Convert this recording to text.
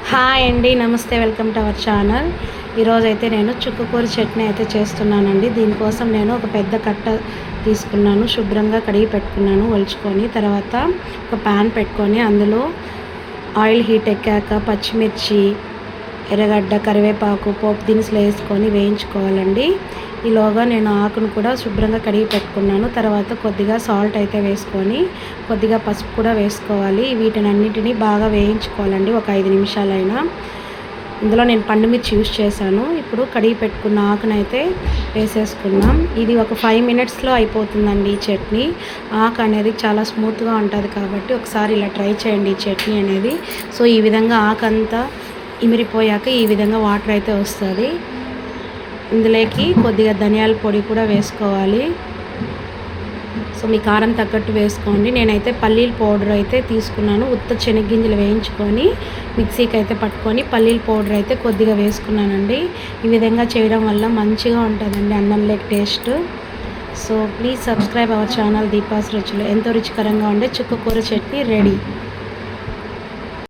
Hi అండి, నమస్తే, welcome to our channel. ఈరోజైతే నేను చుక్కకూర చట్నీ అయితే చేస్తున్నానండి. దీనికోసం నేను ఒక పెద్ద కట్ట తీసుకున్నాను, శుభ్రంగా కడిగి పెట్టుకున్నాను ఒలుచుకొని. తర్వాత ఒక ప్యాన్ పెట్టుకొని అందులో ఆయిల్ హీట్ ఎక్కాక పచ్చిమిర్చి, ఎర్రగడ్డ, కరివేపాకు, పోపు దినుసులు వేసుకొని వేయించుకోవాలండి. ఈలోగా నేను ఆకును కూడా శుభ్రంగా కడిగి పెట్టుకున్నాను. తర్వాత కొద్దిగా సాల్ట్ అయితే వేసుకొని కొద్దిగా పసుపు కూడా వేసుకోవాలి. వీటిని అన్నిటినీ బాగా వేయించుకోవాలండి ఒక 5 నిమిషాలైనా. ఇందులో నేను పండుమిర్చి యూస్ చేశాను. ఇప్పుడు కడిగి పెట్టుకున్న ఆకునైతే వేసేసుకున్నాం. ఇది ఒక 5 మినిట్స్లో అయిపోతుందండి ఈ చట్నీ. ఆకు అనేది చాలా స్మూత్గా ఉంటుంది కాబట్టి ఒకసారి ఇలా ట్రై చేయండి ఈ చట్నీ అనేది. సో ఈ విధంగా ఆకంతా ఇమిరిపోయాక ఈ విధంగా వాటర్ అయితే వస్తుంది. ఇందులోకి కొద్దిగా ధనియాల పొడి కూడా వేసుకోవాలి. సో మీ కారం తగ్గట్టు వేసుకోండి. నేనైతే పల్లీల పౌడర్ అయితే తీసుకున్నాను. ఉత్త శనగగింజలు వేయించుకొని మిక్సీకి అయితే పట్టుకొని పల్లీల పౌడర్ అయితే కొద్దిగా వేసుకున్నానండి. ఈ విధంగా చేయడం వల్ల మంచిగా ఉంటుందండి అన్నంలోకి taste. So please subscribe our channel Deepa's రుచులు. ఎంతో రుచికరంగా ఉండే చుక్కకూర చట్నీ రెడీ.